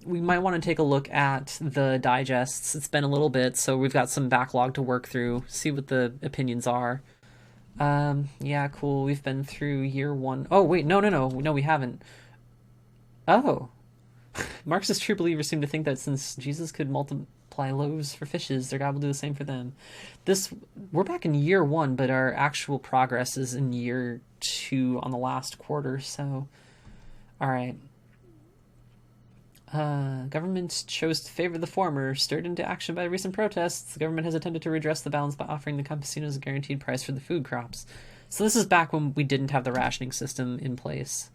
we might want to take a look at the digests. It's been a little bit, so we've got some backlog to work through, see what the opinions are. Yeah, cool. We've been through year one. Oh, wait, no, we haven't. Oh, Marxist true believers seem to think that since Jesus could multiply loaves for fishes, their God will do the same for them. This We're back in year one, but our actual progress is in year two on the last quarter. So, all right. Government chose to favor the former, stirred into action by recent protests. The government has attempted to redress the balance by offering the campesinos a guaranteed price for the food crops. So this is back when we didn't have the rationing system in place.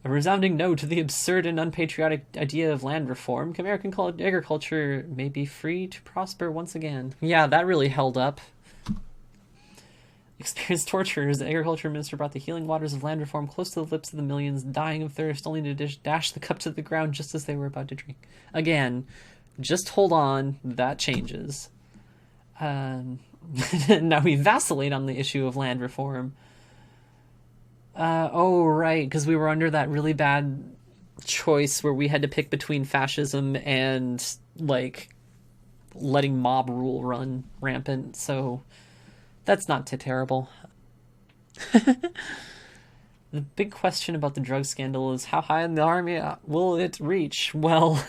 A resounding no to the absurd and unpatriotic idea of land reform. American agriculture may be free to prosper once again. Yeah, that really held up. Experienced torturers, the agriculture minister brought the healing waters of land reform close to the lips of the millions dying of thirst, only to dash the cup to the ground just as they were about to drink. Again, just hold on, that changes. Now we vacillate on the issue of land reform. Oh, right, because we were under that really bad choice where we had to pick between fascism and, like, letting mob rule run rampant, so that's not too terrible. The big question about the drug scandal is how high in the army will it reach? Well,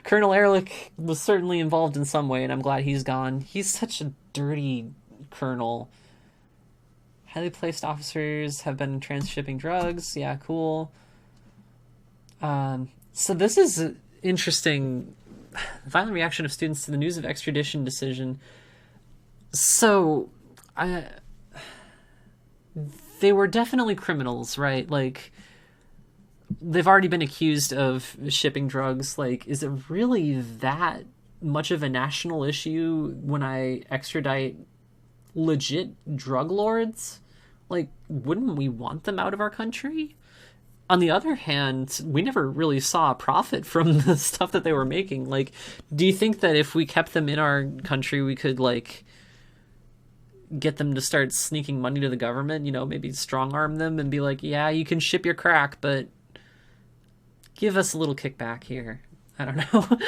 Colonel Ehrlich was certainly involved in some way, and I'm glad he's gone. He's such a dirty colonel. Highly placed officers have been transshipping drugs. Yeah, cool. So this is interesting. Violent reaction of students to the news of extradition decision. So, they were definitely criminals, right? Like, they've already been accused of shipping drugs. Like, is it really that much of a national issue when I extradite legit drug lords? Like, wouldn't we want them out of our country? On the other hand, we never really saw a profit from the stuff that they were making. Like, do you think that if we kept them in our country, we could, like, get them to start sneaking money to the government, maybe strong arm them and be like, yeah, you can ship your crack, but give us a little kickback here. I don't know.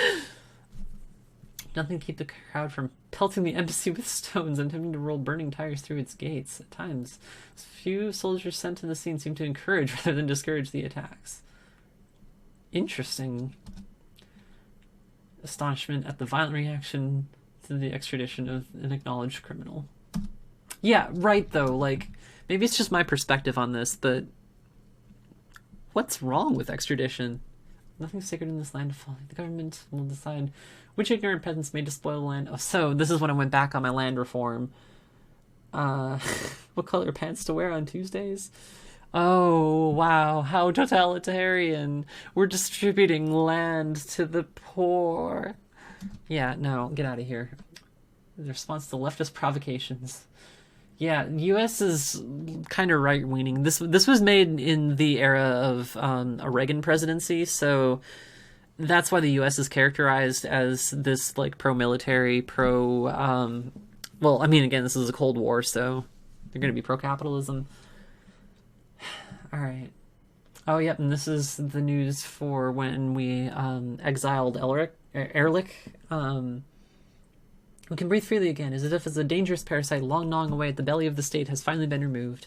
Nothing to keep the crowd from pelting the embassy with stones and attempting to roll burning tires through its gates. At times, few soldiers sent to the scene seem to encourage rather than discourage the attacks. Interesting. Astonishment at the violent reaction to the extradition of an acknowledged criminal. Yeah, right, though. Like, maybe it's just my perspective on this, but what's wrong with extradition? Nothing's sacred in this land of folly. The government will decide which ignorant peasants may despoil the land. Oh, so this is when I went back on my land reform. What color pants to wear on Tuesdays? Oh, wow, how totalitarian. We're distributing land to the poor. Yeah, no, get out of here. The response to leftist provocations. Yeah, U.S. is kind of right-leaning. This was made in the era of a Reagan presidency, so that's why the U.S. is characterized as this, like, pro-military, well, I mean, again, this is a Cold War, so they're going to be pro-capitalism. All right. Oh, yep, and this is the news for when we exiled Ehrlich. We can breathe freely again, as if a dangerous parasite long gnawing away at the belly of the state has finally been removed.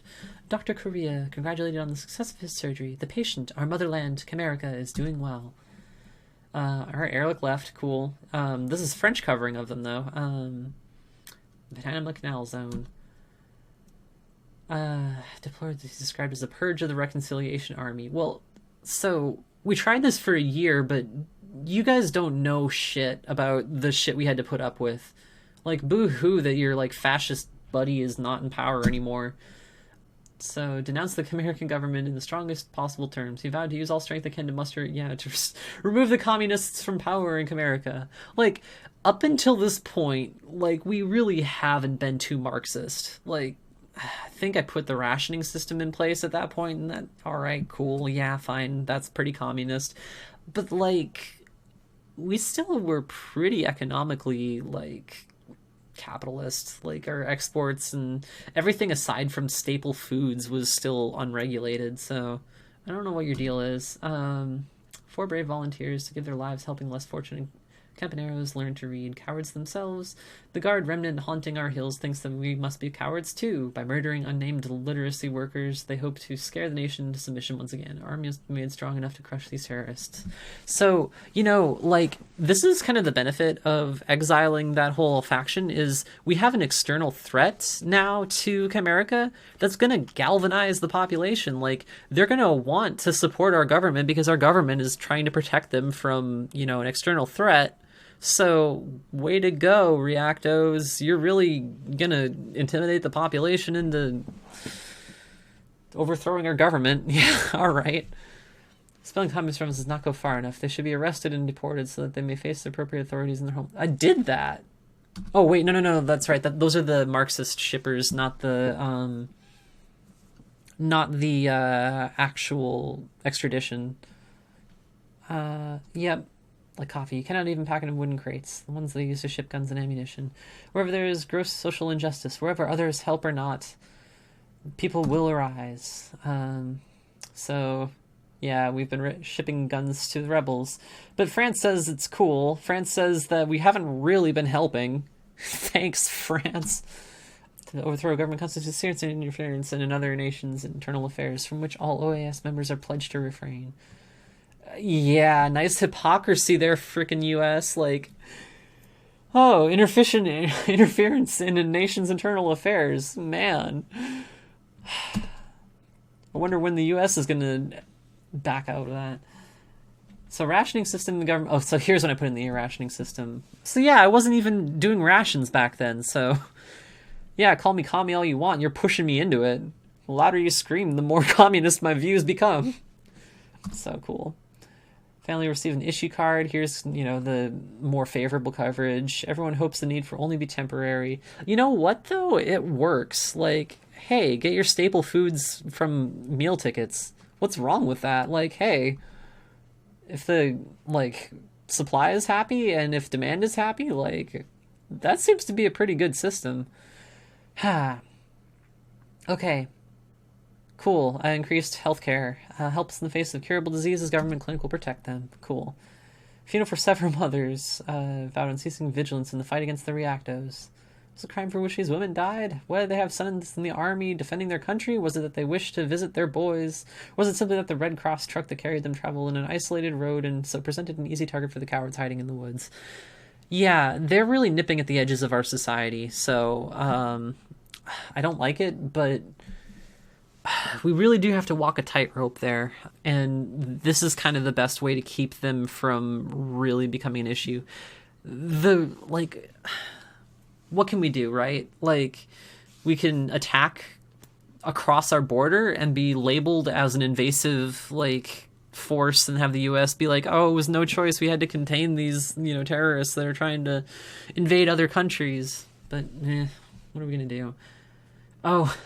Dr. Korea congratulated on the success of his surgery. The patient, our motherland, Camerica, is doing well. Alright, Ehrlich left. Cool. This is French covering of them, though. The Panama Canal Zone. Deplored, described as a purge of the Reconciliation Army. Well, so, we tried this for a year, but you guys don't know shit about the shit we had to put up with. Like, boo-hoo that your, like, fascist buddy is not in power anymore. So, denounce the American government in the strongest possible terms. He vowed to use all strength they can to muster, to remove the communists from power in America. Like, up until this point, like, we really haven't been too Marxist. Like, I think I put the rationing system in place at that point, and that, alright, cool, yeah, fine, that's pretty communist. But, like, we still were pretty economically, like, capitalist. Like, our exports and everything aside from staple foods was still unregulated, so I don't know what your deal is. 4 brave volunteers to give their lives helping less fortunate Campaneros learn to read. Cowards themselves. The guard remnant haunting our hills thinks that we must be cowards too. By murdering unnamed literacy workers, they hope to scare the nation into submission once again. Our army is made strong enough to crush these terrorists. So, like, this is kind of the benefit of exiling that whole faction, is we have an external threat now to Camerica that's going to galvanize the population. Like, they're going to want to support our government because our government is trying to protect them from, an external threat. So, way to go, Reactos. You're really gonna intimidate the population into overthrowing our government. Yeah, alright. Spelling communist reforms does not go far enough. They should be arrested and deported so that they may face the appropriate authorities in their home. I did that! Oh, wait, no, that's right. Those are the Marxist shippers, not the actual extradition. Yep. Like coffee. You cannot even pack it in wooden crates, the ones they use to ship guns and ammunition. Wherever there is gross social injustice, wherever others help or not, people will arise. So, yeah, we've been shipping guns to the rebels. But France says it's cool. France says that we haven't really been helping. Thanks, France. To overthrow government constitutes serious interference in another nation's internal affairs, from which all OAS members are pledged to refrain. Yeah, nice hypocrisy there, frickin' US. Like, oh, interference in a nation's internal affairs. Man. I wonder when the US is gonna back out of that. So, rationing system in the government. Oh, so here's when I put in the rationing system. So, yeah, I wasn't even doing rations back then, so. Yeah, call me commie all you want. You're pushing me into it. The louder you scream, the more communist my views become. So cool. Family received an issue card. Here's, the more favorable coverage. Everyone hopes the need for only be temporary. You know what, though? It works. Like, hey, get your staple foods from meal tickets. What's wrong with that? Like, hey, if the, supply is happy and if demand is happy, that seems to be a pretty good system. Okay. Cool. Increased healthcare. Helps in the face of curable diseases. Government clinic will protect them. Cool. Funeral for several mothers. Vowed unceasing vigilance in the fight against the Reactos. Was it a crime for which these women died? Why did they have sons in the army defending their country? Was it that they wished to visit their boys? Was it simply that the Red Cross truck that carried them traveled in an isolated road and so presented an easy target for the cowards hiding in the woods? Yeah, they're really nipping at the edges of our society, so I don't like it, but we really do have to walk a tightrope there, and this is kind of the best way to keep them from really becoming an issue. What can we do, right? We can attack across our border and be labeled as an invasive, force and have the U.S. be like, oh, it was no choice. We had to contain these, terrorists that are trying to invade other countries. But, what are we going to do? Oh,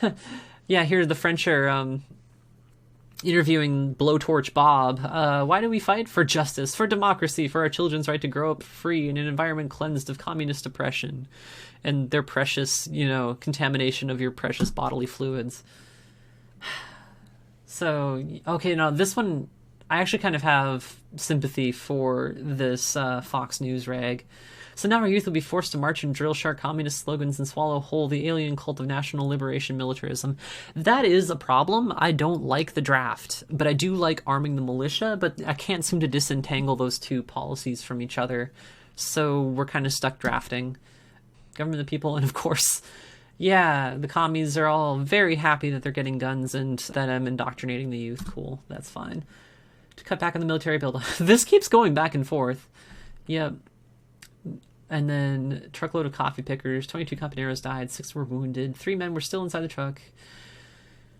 yeah, here the French are interviewing Blowtorch Bob. Why do we fight? For justice, for democracy, for our children's right to grow up free in an environment cleansed of communist oppression and their precious, contamination of your precious bodily fluids. So, okay, now this one, I actually kind of have sympathy for this Fox News rag. So now our youth will be forced to march and drill shark communist slogans and swallow whole the alien cult of national liberation militarism. That is a problem. I don't like the draft, but I do like arming the militia, but I can't seem to disentangle those two policies from each other. So we're kind of stuck drafting. Government of the people, and of course, yeah, the commies are all very happy that they're getting guns and that I'm indoctrinating the youth. Cool, that's fine. To cut back on the military build. This keeps going back and forth. Yep. And then truckload of coffee pickers. 22 Campaneros died. 6 were wounded. 3 men were still inside the truck.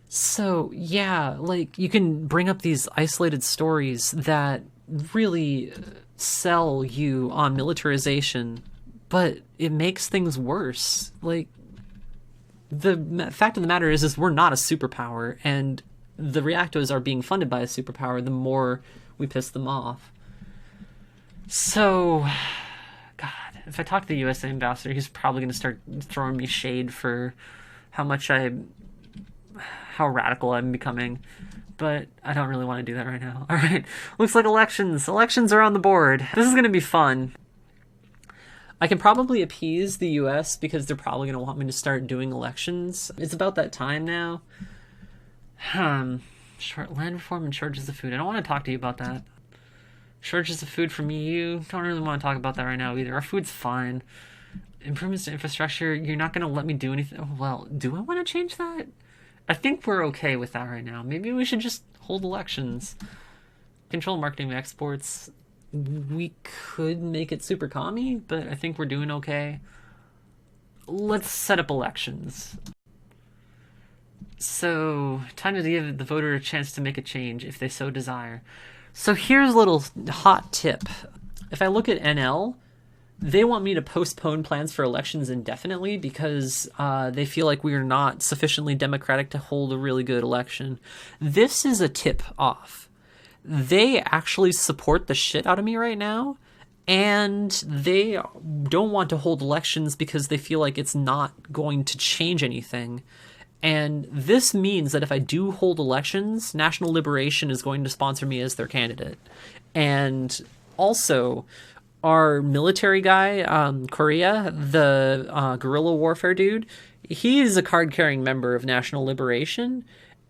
So, yeah, you can bring up these isolated stories that really sell you on militarization, but it makes things worse. The fact of the matter is we're not a superpower, and the Reactos are being funded by a superpower the more we piss them off. So, God, if I talk to the USA ambassador, he's probably going to start throwing me shade for how radical I'm becoming. but I don't really want to do that right now. All right, looks like elections. Elections are on the board. This is going to be fun. I can probably appease the US because they're probably going to want me to start doing elections. It's about that time now. Short land reform and shortages of food. I don't want to talk to you about that. Shortages of food from EU. Don't really want to talk about that right now either. Our food's fine. Improvements to infrastructure. You're not going to let me do anything. Oh, well, do I want to change that? I think we're okay with that right now. Maybe we should just hold elections. Control marketing of exports. We could make it super commie, but I think we're doing okay. Let's set up elections. So, time to give the voter a chance to make a change if they so desire. So here's a little hot tip. If I look at NL, they want me to postpone plans for elections indefinitely because they feel like we are not sufficiently democratic to hold a really good election. This is a tip off. They actually support the shit out of me right now, and they don't want to hold elections because they feel like it's not going to change anything. And this means that if I do hold elections, National Liberation is going to sponsor me as their candidate. And also, our military guy, Korea, the guerrilla warfare dude, he is a card-carrying member of National Liberation.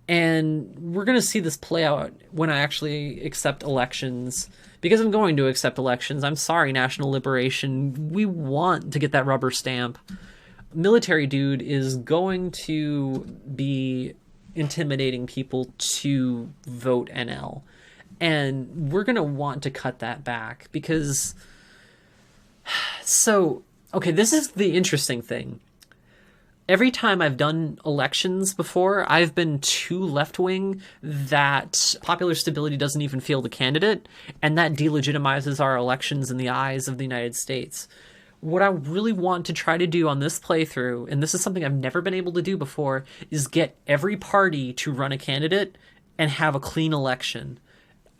And we're going to see this play out when I actually accept elections. Because I'm going to accept elections. I'm sorry, National Liberation. We want to get that rubber stamp. Military dude is going to be intimidating people to vote NL. And we're going to want to cut that back. Because... So, okay, this is the interesting thing. Every time I've done elections before, I've been too left-wing that popular stability doesn't even field a candidate, and that delegitimizes our elections in the eyes of the United States. What I really want to try to do on this playthrough, and this is something I've never been able to do before, is get every party to run a candidate and have a clean election.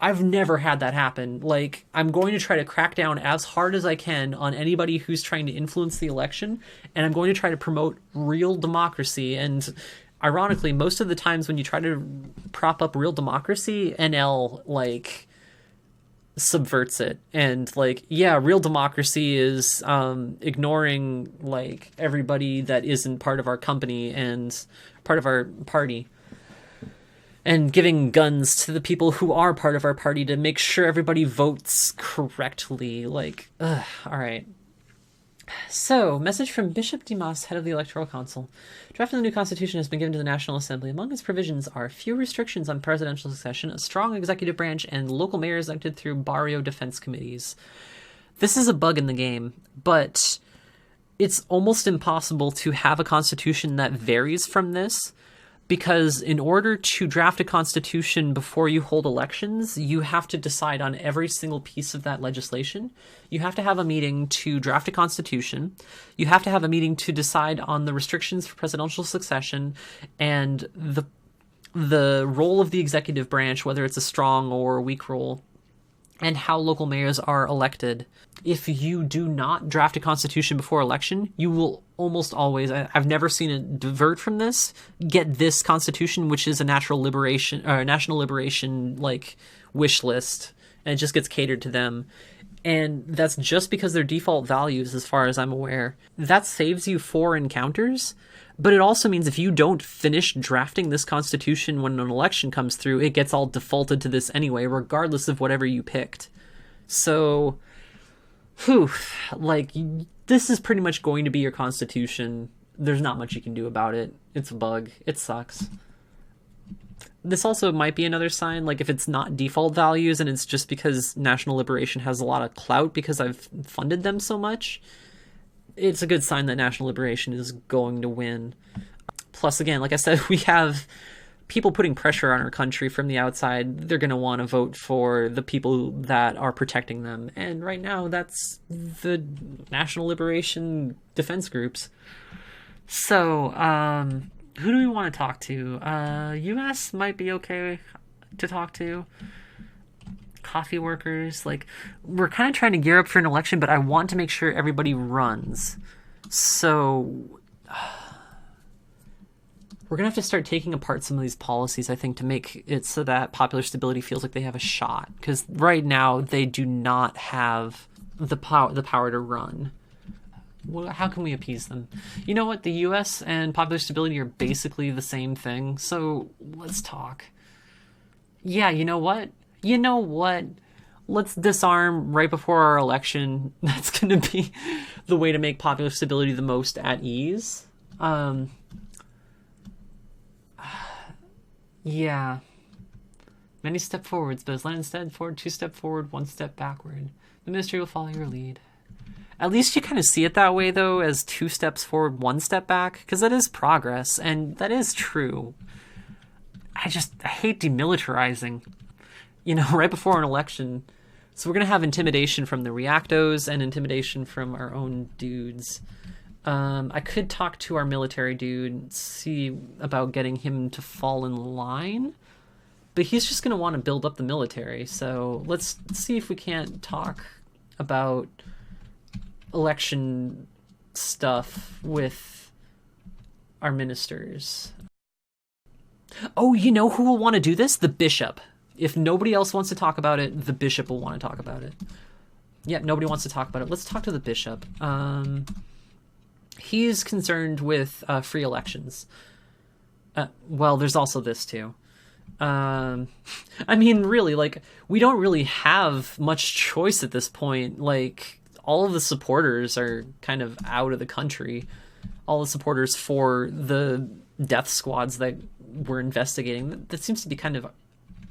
I've never had that happen. Like, I'm going to try to crack down as hard as I can on anybody who's trying to influence the election, and I'm going to try to promote real democracy. And ironically, most of the times when you try to prop up real democracy, NL, like, subverts it. And, like, yeah, real democracy is ignoring, like, everybody that isn't part of our company and part of our party. And giving guns to the people who are part of our party to make sure everybody votes correctly. Like, all right. So, message from Bishop Dimas, head of the Electoral Council. Draft of the new constitution has been given to the National Assembly. Among its provisions are few restrictions on presidential succession, a strong executive branch, and local mayors elected through barrio defense committees. This is a bug in the game, but it's almost impossible to have a constitution that varies from this. Because in order to draft a constitution before you hold elections, you have to decide on every single piece of that legislation. You have to have a meeting to draft a constitution. You have to have a meeting to decide on the restrictions for presidential succession and the role of the executive branch, whether it's a strong or a weak role, and how local mayors are elected. If you do not draft a constitution before election, you will almost always, I've never seen it divert from this, get this constitution, which is a national liberation like wish list, and it just gets catered to them. And that's just because they're default values, as far as I'm aware. That saves you 4 encounters, but it also means if you don't finish drafting this constitution when an election comes through, it gets all defaulted to this anyway, regardless of whatever you picked. So, like, this is pretty much going to be your constitution. There's not much you can do about it. It's a bug. It sucks. This also might be another sign, like if it's not default values and it's just because National Liberation has a lot of clout because I've funded them so much, it's a good sign that National Liberation is going to win. Plus, again, like I said, we have people putting pressure on our country from the outside. They're going to want to vote for the people that are protecting them. And right now, that's the National Liberation defense groups. So, who do we want to talk to? US might be okay to talk to. Coffee workers. Like, we're kind of trying to gear up for an election, but I want to make sure everybody runs. So, We're going to have to start taking apart some of these policies, I think, to make it so that popular stability feels like they have a shot. Because right now, they do not have the power to run. Well, how can we appease them? You know what? The US and popular stability are basically the same thing, so let's talk. Yeah, you know what? You know what? Let's disarm right before our election. That's going to be the way to make popular stability the most at ease. Yeah. Many step forwards, but as Lenin said, forward 2 step forward, 1 step backward. The ministry will follow your lead. At least you kind of see it that way, though, as 2 steps forward, 1 step back, because that is progress, and that is true. I hate demilitarizing, right before an election. So we're going to have intimidation from the reactos and intimidation from our own dudes. I could talk to our military dude, see about getting him to fall in line, but he's just going to want to build up the military. So let's see if we can't talk about election stuff with our ministers. Oh, you know who will want to do this? The bishop. If nobody else wants to talk about it, the bishop will want to talk about it. Yeah, nobody wants to talk about it. Let's talk to the bishop. He's concerned with free elections. Well, there's also this too. I mean, really, we don't really have much choice at this point. All of the supporters are kind of out of the country. All the supporters for the death squads that we're investigating. That seems to be kind of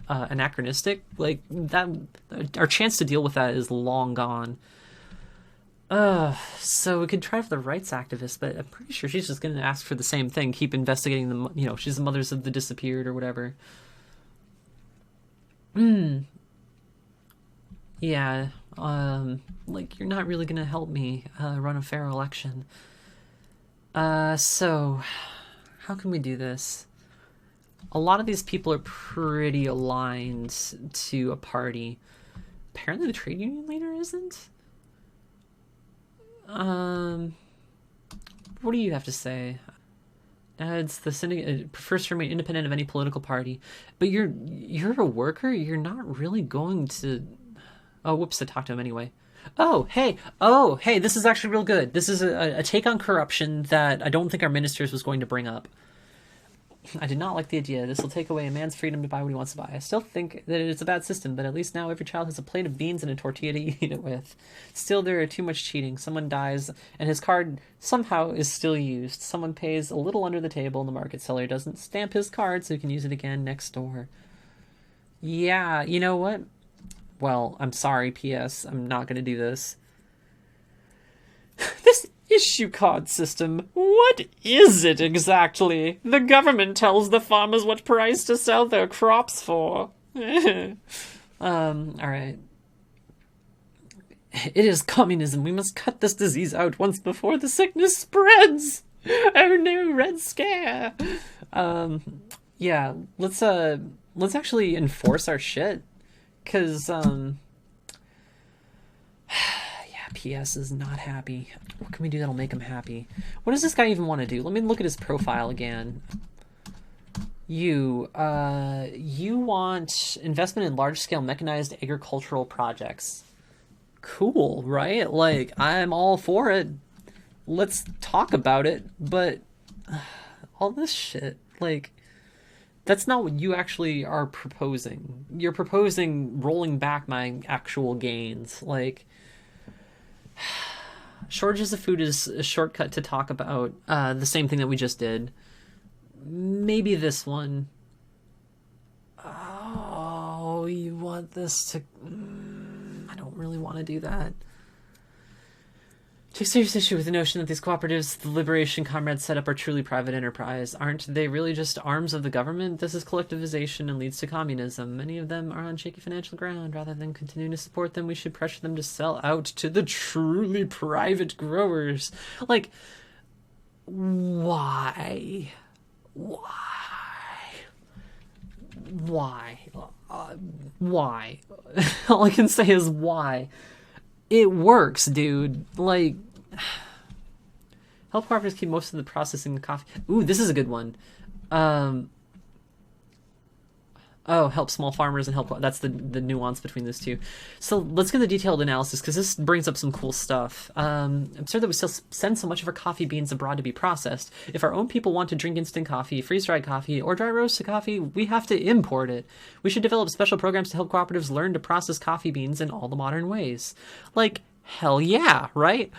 anachronistic. Our chance to deal with that is long gone. So we could try for the rights activist, but I'm pretty sure she's just going to ask for the same thing. Keep investigating them. She's the mothers of the disappeared or whatever. Yeah. You're not really going to help me run a fair election. So how can we do this? A lot of these people are pretty aligned to a party. Apparently the trade union leader isn't? What do you have to say? It's the syndicate prefers to remain independent of any political party. But you're a worker? You're not really going to... Oh, whoops, I talked to him anyway. Oh, hey, this is actually real good. This is a take on corruption that I don't think our ministers was going to bring up. I did not like the idea. This will take away a man's freedom to buy what he wants to buy. I still think that it's a bad system, but at least now every child has a plate of beans and a tortilla to eat it with. Still, there are too much cheating. Someone dies, and his card somehow is still used. Someone pays a little under the table, and the market seller doesn't stamp his card so he can use it again next door. Yeah, you know what? Well, I'm sorry, P.S. I'm not going to do this. This issue card system, what is it exactly? The government tells the farmers what price to sell their crops for. Alright. It is communism. We must cut this disease out once before the sickness spreads. Oh no, Red Scare. Yeah, let's actually enforce our shit. Cause, PS is not happy. What can we do that'll make him happy? What does this guy even want to do? Let me look at his profile again. You want investment in large-scale mechanized agricultural projects. Cool, right? I'm all for it. Let's talk about it, but all this shit, that's not what you actually are proposing. You're proposing rolling back my actual gains. Shortages of food is a shortcut to talk about the same thing that we just did. Maybe this one. Oh, you want this to... I don't really want to do that. Take serious issue with the notion that these cooperatives the Liberation Comrades set up are truly private enterprise. Aren't they really just arms of the government? This is collectivization and leads to communism. Many of them are on shaky financial ground. Rather than continuing to support them, we should pressure them to sell out to the truly private growers. Why? Why? All I can say is why. It works, dude. Help cooperatives keep most of the processing of coffee. Ooh, this is a good one. Um, Oh, help small farmers and help. That's the nuance between those two. So let's get the detailed analysis because this brings up some cool stuff. Absurd that we still send so much of our coffee beans abroad to be processed. If our own people want to drink instant coffee, freeze-dried coffee, or dry roasted coffee, we have to import it. We should develop special programs to help cooperatives learn to process coffee beans in all the modern ways. Like, hell yeah, right?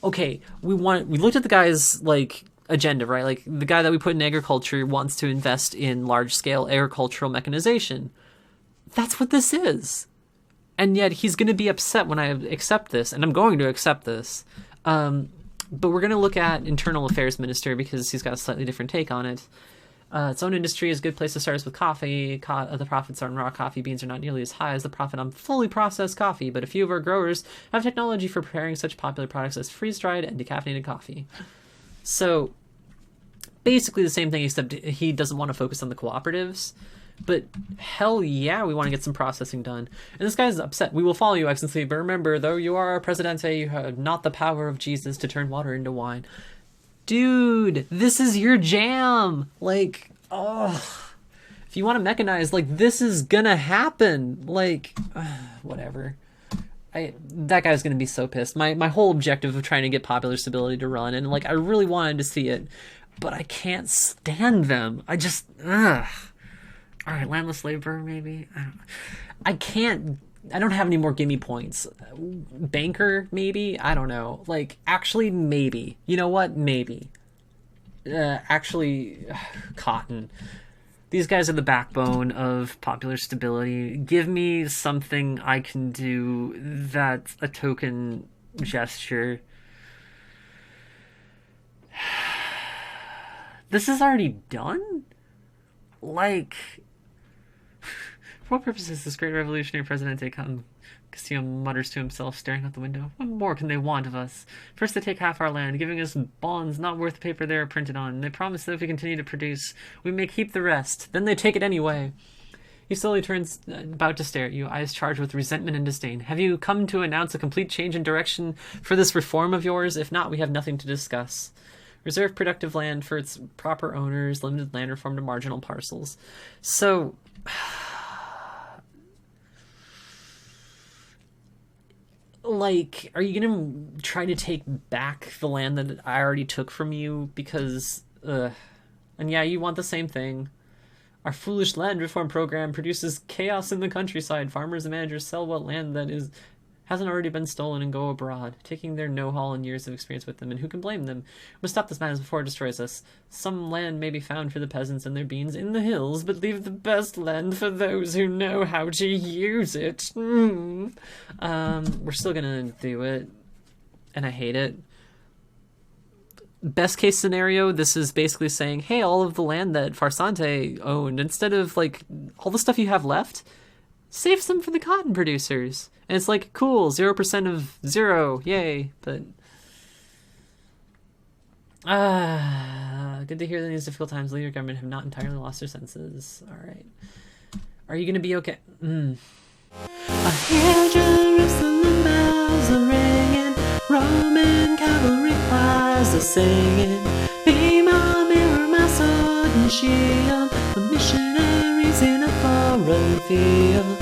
Okay, we looked at the guy's, like, agenda, right? Like, the guy that we put in agriculture wants to invest in large-scale agricultural mechanization. That's what this is. And yet he's going to be upset when I accept this, and I'm going to accept this. But we're going to look at Internal Affairs Minister because he's got a slightly different take on it. Its own industry is a good place to start us with coffee. The profits on raw coffee beans are not nearly as high as the profit on fully processed coffee, but a few of our growers have technology for preparing such popular products as freeze-dried and decaffeinated coffee. So basically the same thing, except he doesn't want to focus on the cooperatives. But hell yeah, we want to get some processing done. And this guy's upset. We will follow you, Excellency, but remember, though you are our Presidente, you have not the power of Jesus to turn water into wine. Dude, this is your jam. Like, oh, if you want to mechanize, like, this is gonna happen. Like, whatever. That guy's gonna be so pissed. My whole objective of trying to get popular stability to run, and like, I really wanted to see it, but I can't stand them. I just, ugh. All right, landless labor, maybe. I don't have any more gimme points. Banker, maybe. I don't know. Like, actually, maybe. You know what? Maybe. Cotton. These guys are the backbone of popular stability. Give me something I can do that's a token gesture. This is already done? Like, for what purpose is this great revolutionary Presidente come? Castillo mutters to himself, staring out the window. What more can they want of us? First they take half our land, giving us bonds not worth the paper they are printed on. They promise that if we continue to produce, we may keep the rest. Then they take it anyway. He slowly turns, about to stare at you, eyes charged with resentment and disdain. Have you come to announce a complete change in direction for this reform of yours? If not, we have nothing to discuss. Reserve productive land for its proper owners, limited land reform to marginal parcels. So, like, are you going to try to take back the land that I already took from you? Because, and yeah, you want the same thing. Our foolish land reform program produces chaos in the countryside. Farmers and managers sell what land that hasn't already been stolen and go abroad, taking their know-how and years of experience with them, and who can blame them? We must stop this madness before it destroys us. Some land may be found for the peasants and their beans in the hills, but leave the best land for those who know how to use it. We're still gonna do it, and I hate it. Best case scenario, this is basically saying, hey, all of the land that Farsante owned, instead of, like, all the stuff you have left, save some for the cotton producers. And it's like, cool, 0% of 0, yay. But, good to hear that in these difficult times, the leader government have not entirely lost their senses. All right. Are you going to be okay? I hear Jerusalem bells are ringing, Roman cavalry choirs are singing, be my mirror, my sword and shield, the missionaries in a foreign field.